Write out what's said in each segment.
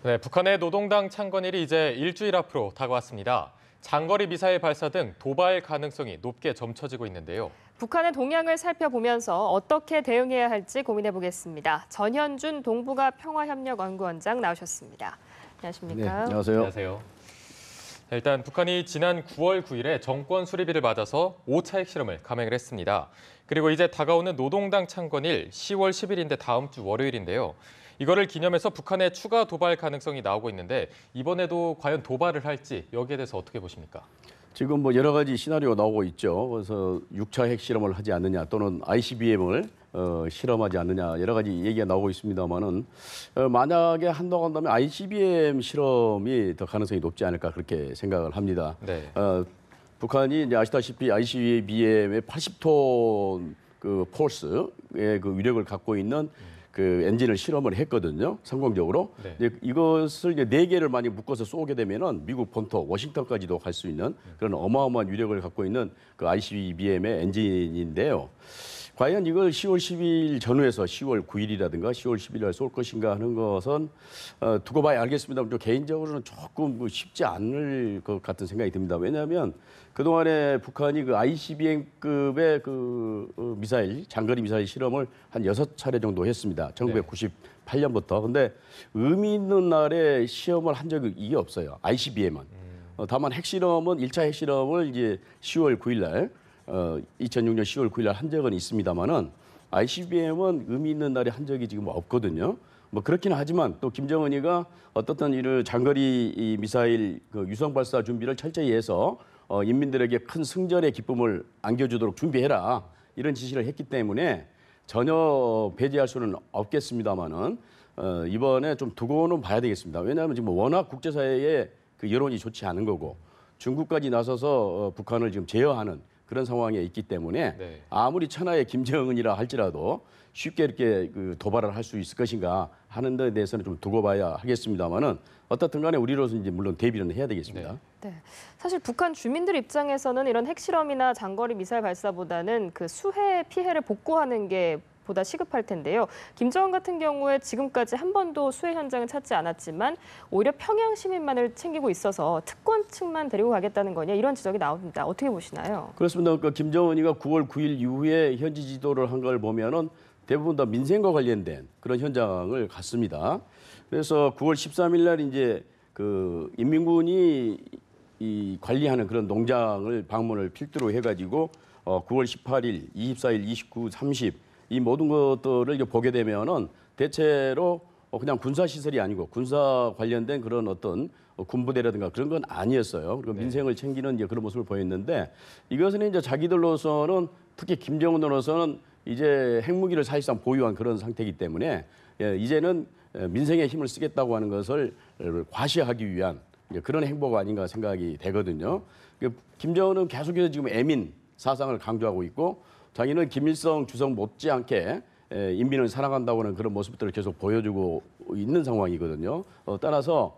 네, 북한의 노동당 창건일이 이제 일주일 앞으로 다가왔습니다. 장거리 미사일 발사 등 도발 가능성이 높게 점쳐지고 있는데요. 북한의 동향을 살펴보면서 어떻게 대응해야 할지 고민해 보겠습니다. 전현준 동북아 평화협력연구원장 나오셨습니다. 안녕하십니까? 네, 안녕하세요. 안녕하세요. 일단 북한이 지난 9월 9일에 정권 수립일을 맞아서 5차 핵실험을 감행을 했습니다. 그리고 이제 다가오는 노동당 창건일 10월 10일인데 다음 주 월요일인데요. 이거를 기념해서 북한의 추가 도발 가능성이 나오고 있는데 이번에도 과연 도발을 할지 여기에 대해서 어떻게 보십니까? 지금 뭐 여러 가지 시나리오가 나오고 있죠. 그래서 6차 핵실험을 하지 않느냐 또는 ICBM을 실험하지 않느냐 여러 가지 얘기가 나오고 있습니다만은 만약에 한다고 한다면 ICBM 실험이 더 가능성이 높지 않을까 그렇게 생각을 합니다. 네. 북한이 이제 아시다시피 ICBM의 80톤 그 폴스의 그 위력을 갖고 있는 그 엔진을 실험을 했거든요. 성공적으로. 네. 이제 이것을 이제 4개를 많이 묶어서 쏘게 되면은 미국 본토 워싱턴까지도 갈 수 있는 그런 어마어마한 위력을 갖고 있는 그 ICBM의 엔진인데요. 과연 이걸 10월 10일 전후에서 10월 9일이라든가 10월 10일에 쏠 것인가 하는 것은 두고 봐야 알겠습니다만 개인적으로는 조금 쉽지 않을 것 같은 생각이 듭니다. 왜냐하면 그동안에 북한이 그 ICBM급의 그 미사일, 장거리 미사일 실험을 한 6차례 정도 했습니다. 1998년부터. 근데 의미 있는 날에 시험을 한 적이 이게 없어요. ICBM은. 다만 핵실험은 1차 핵실험을 이제 10월 9일 날 2006년 10월 9일 날 한 적은 있습니다만은 ICBM은 의미 있는 날에 한 적이 지금 없거든요. 뭐 그렇긴 하지만 또 김정은이가 어떻든 이를 장거리 이 미사일 그 유성 발사 준비를 철저히 해서 인민들에게 큰 승전의 기쁨을 안겨주도록 준비해라 이런 지시를 했기 때문에 전혀 배제할 수는 없겠습니다만은 이번에 좀 두고는 봐야 되겠습니다. 왜냐하면 지금 워낙 국제사회에 그 여론이 좋지 않은 거고 중국까지 나서서 북한을 지금 제어하는 그런 상황에 있기 때문에 네. 아무리 천하의 김정은이라 할지라도 쉽게 이렇게 그 도발을 할 수 있을 것인가 하는 데 대해서는 좀 두고 봐야 하겠습니다만은 어떻든 간에 우리로서 이제 물론 대비는 해야 되겠습니다. 네. 사실 북한 주민들 입장에서는 이런 핵실험이나 장거리 미사일 발사보다는 그 수해 피해를 복구하는 게 보다 시급할 텐데요. 김정은 같은 경우에 지금까지 한 번도 수해 현장을 찾지 않았지만 오히려 평양 시민만을 챙기고 있어서 특권 측만 데리고 가겠다는 거냐 이런 지적이 나옵니다. 어떻게 보시나요? 그렇습니다. 그러니까 김정은이가 9월 9일 이후에 현지 지도를 한 걸 보면은 대부분 다 민생과 관련된 그런 현장을 갔습니다. 그래서 9월 13일 날 이제 그 인민군이 이 관리하는 그런 농장을 방문을 필두로 해가지고 9월 18일, 24일, 29, 30 이 모든 것들을 보게 되면은 대체로 그냥 군사 시설이 아니고 군사 관련된 그런 어떤 군부대라든가 그런 건 아니었어요. 그리고 민생을 챙기는 이제 그런 모습을 보였는데 이것은 이제 자기들로서는 특히 김정은으로서는 이제 핵무기를 사실상 보유한 그런 상태이기 때문에 이제는 민생에 힘을 쓰겠다고 하는 것을 과시하기 위한 그런 행보가 아닌가 생각이 되거든요. 김정은은 계속해서 지금 애민 사상을 강조하고 있고 자기는 김일성 주석 못지않게 인민을 사랑한다고 하는 그런 모습들을 계속 보여주고 있는 상황이거든요. 따라서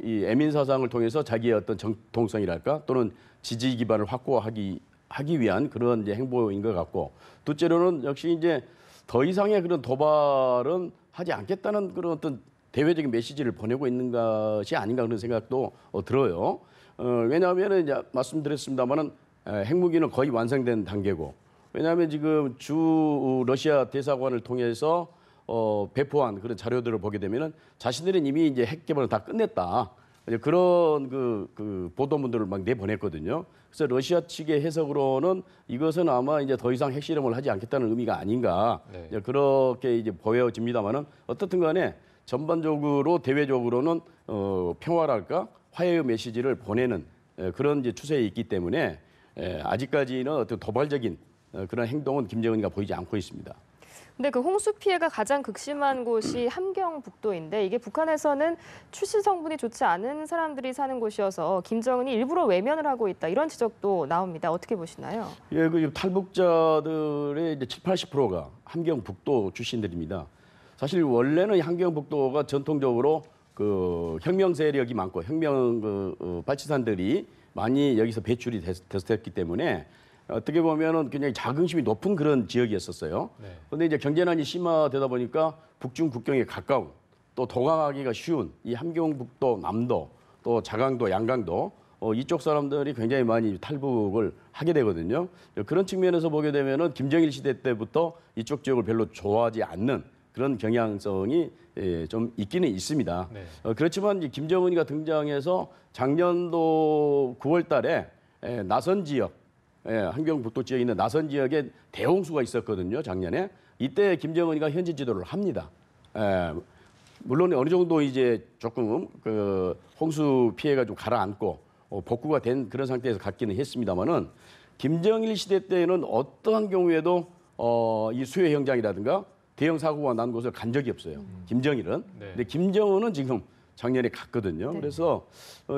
이 애민 사상을 통해서 자기의 어떤 정통성이랄까 또는 지지 기반을 확보하기 위한 그런 이제 행보인 것 같고 둘째로는 역시 이제 더 이상의 그런 도발은 하지 않겠다는 그런 어떤 대외적인 메시지를 보내고 있는 것이 아닌가 그런 생각도 들어요. 왜냐하면 이제 말씀드렸습니다만은 핵무기는 거의 완성된 단계고 왜냐하면 지금 주 러시아 대사관을 통해서 배포한 그런 자료들을 보게 되면은 자신들은 이미 이제 핵 개발을 다 끝냈다. 그런 그 보도문들을 막 내보냈거든요. 그래서 러시아 측의 해석으로는 이것은 아마 이제 더 이상 핵실험을 하지 않겠다는 의미가 아닌가. 네. 이제 그렇게 이제 보여집니다만은 어떻든 간에 전반적으로 대외적으로는 평화랄까 화해의 메시지를 보내는 그런 이제 추세에 있기 때문에 아직까지는 어떤 도발적인 그런 행동은 김정은이가 보이지 않고 있습니다. 근데 그 홍수 피해가 가장 극심한 곳이 함경북도인데 이게 북한에서는 출신 성분이 좋지 않은 사람들이 사는 곳이어서 김정은이 일부러 외면을 하고 있다 이런 지적도 나옵니다. 어떻게 보시나요? 예, 그 탈북자들의 이제 70~80%가 함경북도 출신들입니다. 사실 원래는 함경북도가 전통적으로 그 혁명 세력이 많고 혁명 발치산들이 많이 여기서 배출이 됐었기 때문에 어떻게 보면은 굉장히 자긍심이 높은 그런 지역이었었어요. 그런데 이제 경제난이 심화되다 보니까 북중 국경에 가까운 또 도강하기가 쉬운 이 함경북도, 남도, 또 자강도, 양강도 이쪽 사람들이 굉장히 많이 탈북을 하게 되거든요. 그런 측면에서 보게 되면은 김정일 시대 때부터 이쪽 지역을 별로 좋아하지 않는 그런 경향성이 좀 있기는 있습니다. 네. 그렇지만 이제 김정은이가 등장해서 작년도 9월 달에 나선 지역, 함경북도 지역에 있는 나선 지역에 대홍수가 있었거든요, 작년에. 이때 김정은이가 현지 지도를 합니다. 물론 어느 정도 이제 조금 그 홍수 피해가 좀 가라앉고 복구가 된 그런 상태에서 갔기는 했습니다만은 김정일 시대 때는 어떠한 경우에도 이 수해 현장이라든가 대형 사고가 난 곳을 간 적이 없어요. 김정일은. 네. 근데 김정은은 지금 작년에 갔거든요. 네. 그래서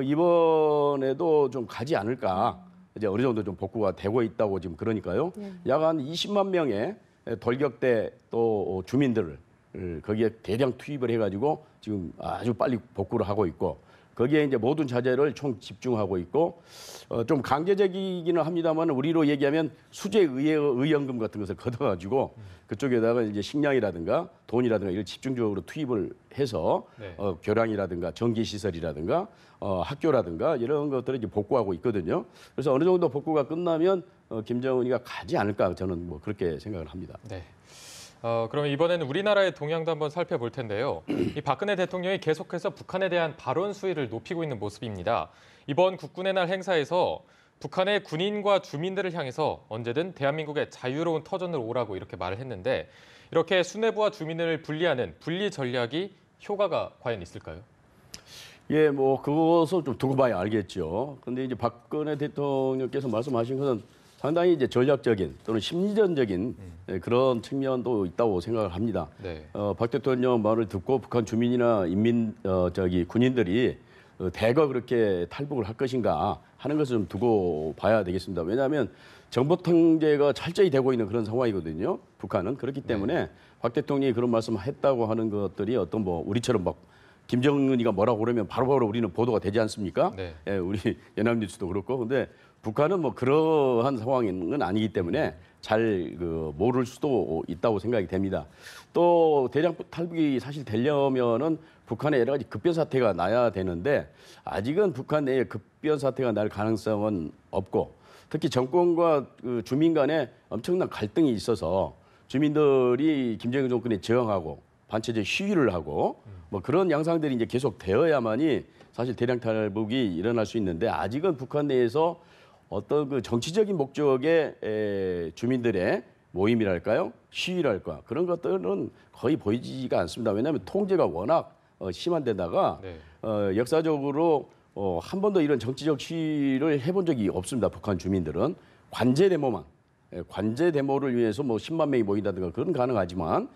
이번에도 좀 가지 않을까. 이제 어느 정도 좀 복구가 되고 있다고 지금 그러니까요. 네. 약 한 20만 명의 돌격대 또 주민들을 거기에 대량 투입을 해가지고 지금 아주 빨리 복구를 하고 있고 거기에 이제 모든 자재를 총 집중하고 있고 좀 강제적이기는 합니다만 우리로 얘기하면 수재 의연금 같은 것을 걷어가지고 그쪽에다가 이제 식량이라든가 돈이라든가 이걸 집중적으로 투입을 해서 네. 교량이라든가 전기 시설이라든가 학교라든가 이런 것들을 이제 복구하고 있거든요. 그래서 어느 정도 복구가 끝나면 김정은이가 가지 않을까 저는 뭐 그렇게 생각을 합니다. 네. 그럼 이번에는 우리나라의 동향도 한번 살펴볼 텐데요. 이 박근혜 대통령이 계속해서 북한에 대한 발언 수위를 높이고 있는 모습입니다. 이번 국군의 날 행사에서 북한의 군인과 주민들을 향해서 언제든 대한민국의 자유로운 터전으로 오라고 이렇게 말을 했는데 이렇게 수뇌부와 주민을 분리하는 분리 전략이 효과가 과연 있을까요? 예, 뭐 그것을 좀 두고 봐야 알겠죠. 근데 이제 박근혜 대통령께서 말씀하신 것은 상당히 이제 전략적인 또는 심리전적인 그런 측면도 있다고 생각을 합니다. 네. 박 대통령 말을 듣고 북한 주민이나 군인들이 대거 그렇게 탈북을 할 것인가 하는 것을 좀 두고 봐야 되겠습니다. 왜냐하면 정보 통제가 철저히 되고 있는 그런 상황이거든요. 북한은 그렇기 때문에 박 대통령이 그런 말씀을 했다고 하는 것들이 어떤 뭐 우리처럼 막 김정은이가 뭐라고 그러면 바로바로 우리는 보도가 되지 않습니까? 네. 예, 우리 연합뉴스도 그렇고. 근데 북한은 뭐 그러한 상황은 아니기 때문에 잘 모를 수도 있다고 생각이 됩니다. 또 대량 탈북이 사실 되려면은 북한에 여러 가지 급변 사태가 나야 되는데 아직은 북한 내에 급변 사태가 날 가능성은 없고 특히 정권과 주민 간에 엄청난 갈등이 있어서 주민들이 김정일 정권에 저항하고 반체제 시위를 하고 뭐 그런 양상들이 이제 계속 되어야만이 사실 대량 탈북이 일어날 수 있는데 아직은 북한 내에서 어떤 그 정치적인 목적의 주민들의 모임이랄까요? 시위랄까? 그런 것들은 거의 보이지가 않습니다. 왜냐하면 통제가 워낙 심한 데다가 네. 역사적으로 한 번도 이런 정치적 시위를 해본 적이 없습니다. 북한 주민들은 관제 데모만 관제 데모를 위해서 뭐 10만 명이 모인다든가 그건 가능하지만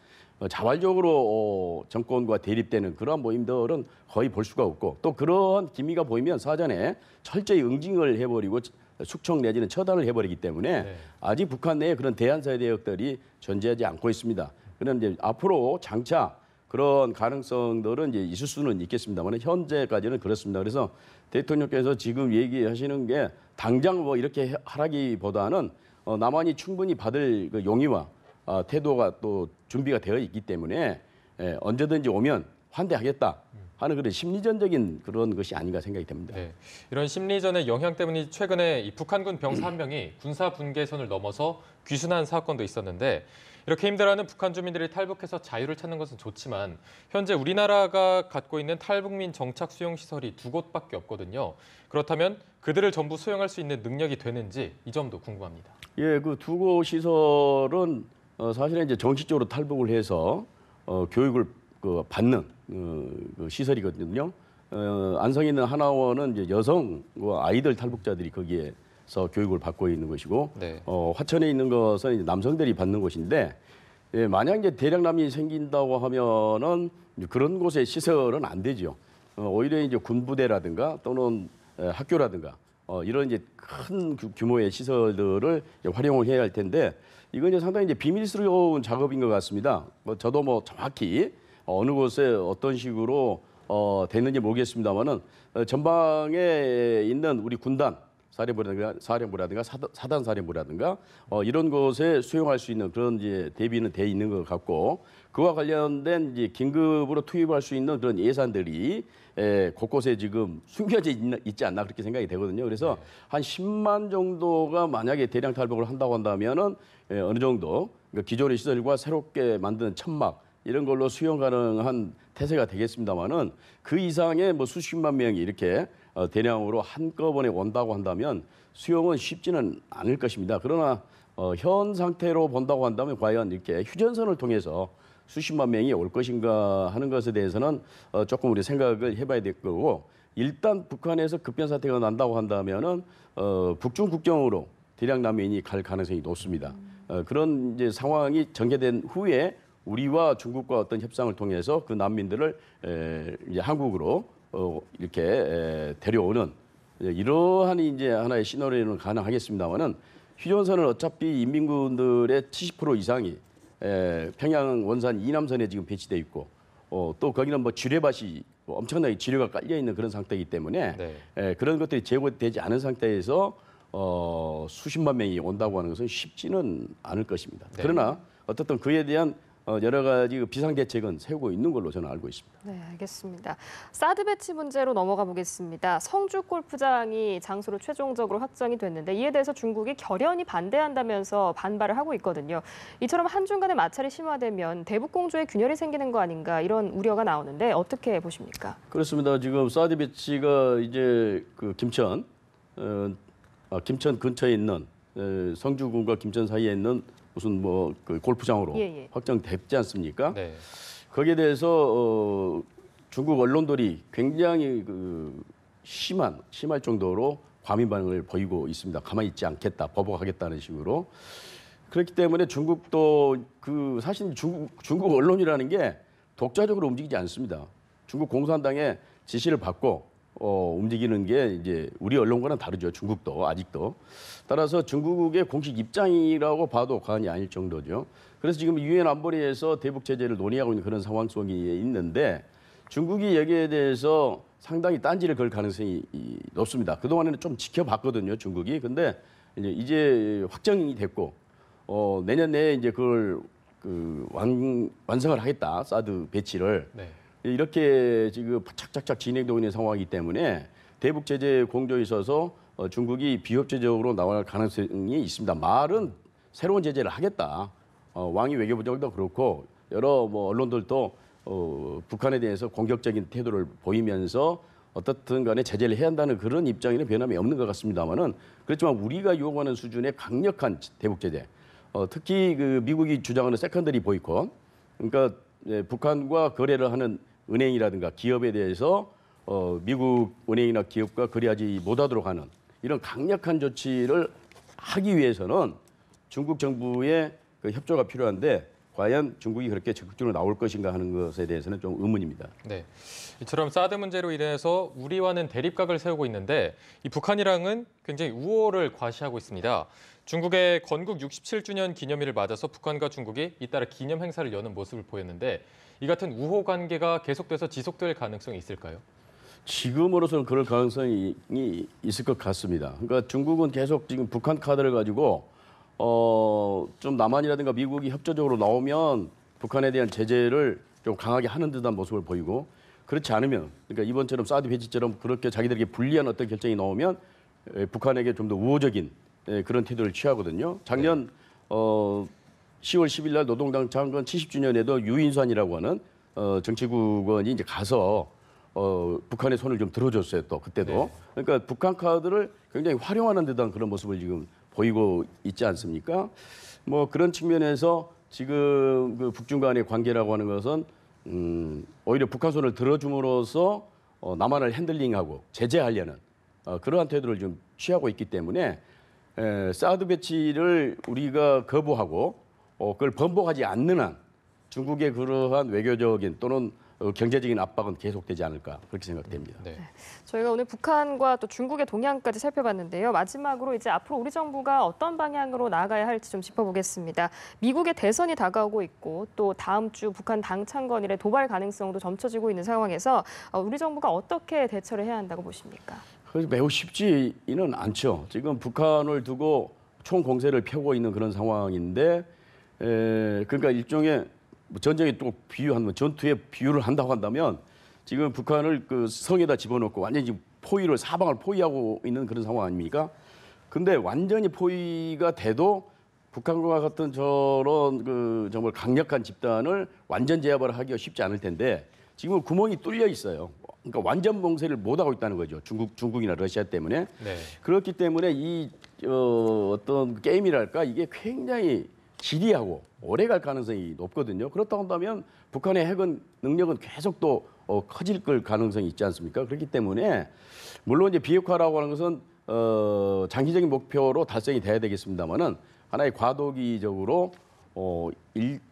자발적으로 정권과 대립되는 그러한 모임들은 거의 볼 수가 없고 또 그러한 기미가 보이면 사전에 철저히 응징을 해버리고 숙청 내지는 처단을 해버리기 때문에 네. 아직 북한 내에 그런 대안사회 대역들이 존재하지 않고 있습니다. 그런데 이제 앞으로 장차 그런 가능성들은 이제 있을 수는 있겠습니다만 현재까지는 그렇습니다. 그래서 대통령께서 지금 얘기하시는 게 당장 뭐 이렇게 하라기보다는 남한이 충분히 받을 그 용의와 태도가 또 준비가 되어 있기 때문에 언제든지 오면 환대하겠다 하는 그런 심리전적인 그런 것이 아닌가 생각이 됩니다. 네. 이런 심리전의 영향 때문에 최근에 이 북한군 병사 한 명이 군사 분계선을 넘어서 귀순한 사건도 있었는데 이렇게 힘들어하는 북한 주민들이 탈북해서 자유를 찾는 것은 좋지만 현재 우리나라가 갖고 있는 탈북민 정착 수용 시설이 2곳밖에 없거든요. 그렇다면 그들을 전부 수용할 수 있는 능력이 되는지 이 점도 궁금합니다. 예, 그 두 곳 시설은 사실은 이제 정식적으로 탈북을 해서 교육을 받는 그 시설이거든요. 안성에 있는 하나원은 이제 여성과 아이들 탈북자들이 거기에서 교육을 받고 있는 것이고, 네. 화천에 있는 것은 이제 남성들이 받는 곳인데, 예, 만약 이제 대량남이 생긴다고 하면은 그런 곳의 시설은 안 되죠. 오히려 이제 군부대라든가 또는 학교라든가 이런 이제 큰 규모의 시설들을 활용을 해야 할 텐데 이건 이제 상당히 이제 비밀스러운 작업인 것 같습니다. 저도 뭐 정확히 어느 곳에 어떤 식으로 됐는지 모르겠습니다만은 전방에 있는 우리 군단 사령부라든가 사단 사령부라든가 이런 곳에 수용할 수 있는 그런 이제 대비는 돼 있는 것 같고 그와 관련된 이제 긴급으로 투입할 수 있는 그런 예산들이 곳곳에 지금 숨겨져 있지 않나 그렇게 생각이 되거든요. 그래서 한 10만 정도가 만약에 대량 탈북을 한다고 한다면은 어느 정도 그러니까 기존의 시설과 새롭게 만드는 천막 이런 걸로 수용 가능한 태세가 되겠습니다만은 그 이상의 뭐 수십만 명이 이렇게 대량으로 한꺼번에 온다고 한다면 수용은 쉽지는 않을 것입니다. 그러나 현 상태로 본다고 한다면 과연 이렇게 휴전선을 통해서 수십만 명이 올 것인가 하는 것에 대해서는 조금 우리 생각을 해봐야 될 거고 일단 북한에서 급변 사태가 난다고 한다면은 북중 국경으로 대량 난민이 갈 가능성이 높습니다. 그런 이제 상황이 전개된 후에 우리와 중국과 어떤 협상을 통해서 그 난민들을 이제 한국으로 이렇게 데려오는 이러한 이제 하나의 시나리오는 가능하겠습니다만은 휴전선은 어차피 인민군들의 70% 이상이 평양 원산 이남선에 지금 배치돼 있고 또 거기는 뭐 지뢰밭이 엄청나게 지뢰가 깔려 있는 그런 상태이기 때문에 그런 것들이 제거되지 않은 상태에서 수십만 명이 온다고 하는 것은 쉽지는 않을 것입니다. 그러나 어떻든 그에 대한 여러 가지 비상 대책은 세우고 있는 걸로 저는 알고 있습니다. 네, 알겠습니다. 사드 배치 문제로 넘어가 보겠습니다. 성주 골프장이 장소로 최종적으로 확정이 됐는데 이에 대해서 중국이 결연히 반대한다면서 반발을 하고 있거든요. 이처럼 한중 간의 마찰이 심화되면 대북 공조에 균열이 생기는 거 아닌가 이런 우려가 나오는데 어떻게 보십니까? 그렇습니다. 지금 사드 배치가 이제 그 김천 근처에 있는 성주군과 김천 사이에 있는 무슨 뭐 그 골프장으로 확정됐지 않습니까? 네. 거기에 대해서 중국 언론들이 굉장히 심할 정도로 과민 반응을 보이고 있습니다. 가만히 있지 않겠다, 보복하겠다는 식으로. 그렇기 때문에 중국도 사실 중국 언론이라는 게 독자적으로 움직이지 않습니다. 중국 공산당의 지시를 받고 움직이는 게 이제 우리 언론과는 다르죠. 중국도 아직도. 따라서 중국의 공식 입장이라고 봐도 과언이 아닐 정도죠. 그래서 지금 유엔 안보리에서 대북 제재를 논의하고 있는 그런 상황 속에 있는데 중국이 여기에 대해서 상당히 딴지를 걸 가능성이 높습니다. 그동안에는 좀 지켜봤거든요. 중국이. 근데 이제 확정이 됐고 내년 내에 이제 그걸 완성을 하겠다. 사드 배치를. 네. 이렇게 지금 착착착 진행되고 있는 상황이기 때문에 대북 제재 공조에 있어서 중국이 비협조적으로 나올 가능성이 있습니다. 말은 새로운 제재를 하겠다. 왕이 외교부장도 그렇고 여러 뭐 언론들도 북한에 대해서 공격적인 태도를 보이면서 어떻든 간에 제재를 해야 한다는 그런 입장에는 변함이 없는 것 같습니다만은 그렇지만 우리가 요구하는 수준의 강력한 대북 제재, 특히 미국이 주장하는 세컨더리 보이콧, 그러니까 북한과 거래를 하는 은행이라든가 기업에 대해서 미국 은행이나 기업과 거래하지 못하도록 하는 이런 강력한 조치를 하기 위해서는 중국 정부의 협조가 필요한데 과연 중국이 그렇게 적극적으로 나올 것인가 하는 것에 대해서는 좀 의문입니다. 네, 이처럼 사드 문제로 인해서 우리와는 대립각을 세우고 있는데 이 북한이랑은 굉장히 우호를 과시하고 있습니다. 중국의 건국 67주년 기념일을 맞아서 북한과 중국이 잇따라 기념 행사를 여는 모습을 보였는데 이 같은 우호 관계가 계속돼서 지속될 가능성이 있을까요? 지금으로서는 그럴 가능성이 있을 것 같습니다. 그러니까 중국은 계속 지금 북한 카드를 가지고 좀 남한이라든가 미국이 협조적으로 나오면 북한에 대한 제재를 좀 강하게 하는 듯한 모습을 보이고 그렇지 않으면 그러니까 이번처럼 사드 배치처럼 그렇게 자기들에게 불리한 어떤 결정이 나오면 북한에게 좀 더 우호적인 그런 태도를 취하거든요. 작년 10월 10일 날 노동당 창건 70주년에도 유인수안이라고 하는 정치국원이 이제 가서 북한의 손을 좀 들어줬어요. 또 그때도. 그러니까 북한 카드를 굉장히 활용하는 듯한 그런 모습을 지금 보이고 있지 않습니까? 뭐 그런 측면에서 지금 그 북중 간의 관계라고 하는 것은 오히려 북한 손을 들어줌으로써 남한을 핸들링하고 제재하려는 그러한 태도를 좀 취하고 있기 때문에 사드 배치를 우리가 거부하고 그걸 번복하지 않는 한 중국의 그러한 외교적인 또는 경제적인 압박은 계속되지 않을까 그렇게 생각됩니다. 네. 저희가 오늘 북한과 또 중국의 동향까지 살펴봤는데요. 마지막으로 이제 앞으로 우리 정부가 어떤 방향으로 나아가야 할지 좀 짚어보겠습니다. 미국의 대선이 다가오고 있고 또 다음 주 북한 당 창건일의 도발 가능성도 점쳐지고 있는 상황에서 우리 정부가 어떻게 대처를 해야 한다고 보십니까? 그래서 매우 쉽지는 않죠. 지금 북한을 두고 총 공세를 펴고 있는 그런 상황인데, 그러니까 일종의 전쟁에 또 비유하면 전투에 비유를 한다고 한다면 지금 북한을 그 성에다 집어넣고 완전히 지금 포위를 사방을 포위하고 있는 그런 상황 아닙니까? 근데 완전히 포위가 돼도 북한과 같은 저런 그 정말 강력한 집단을 완전 제압을 하기가 쉽지 않을 텐데 지금 구멍이 뚫려 있어요. 그러니까 완전 봉쇄를 못 하고 있다는 거죠. 중국이나 러시아 때문에. 네. 그렇기 때문에 이 어떤 게임이랄까 이게 굉장히 지리하고 오래 갈 가능성이 높거든요. 그렇다고 한다면 북한의 핵은 능력은 계속 또 커질 걸 가능성이 있지 않습니까? 그렇기 때문에 물론 이제 비핵화라고 하는 것은 장기적인 목표로 달성이 돼야 되겠습니다만은 하나의 과도기적으로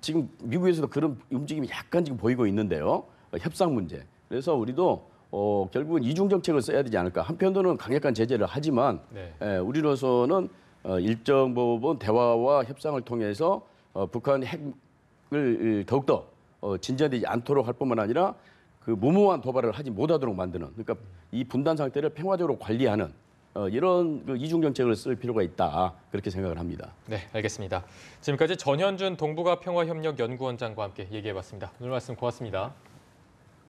지금 미국에서도 그런 움직임이 약간 지금 보이고 있는데요. 협상 문제. 그래서 우리도 결국은 이중 정책을 써야 되지 않을까. 한편으로는 강력한 제재를 하지만 네. 우리로서는 일정 부분 대화와 협상을 통해서 북한 핵을 더욱더 진전되지 않도록 할 뿐만 아니라 그 무모한 도발을 하지 못하도록 만드는 그러니까 이 분단 상태를 평화적으로 관리하는 이런 그 이중 정책을 쓸 필요가 있다 그렇게 생각을 합니다. 네, 알겠습니다. 지금까지 전현준 동북아 평화협력연구원장과 함께 얘기해봤습니다. 오늘 말씀 고맙습니다.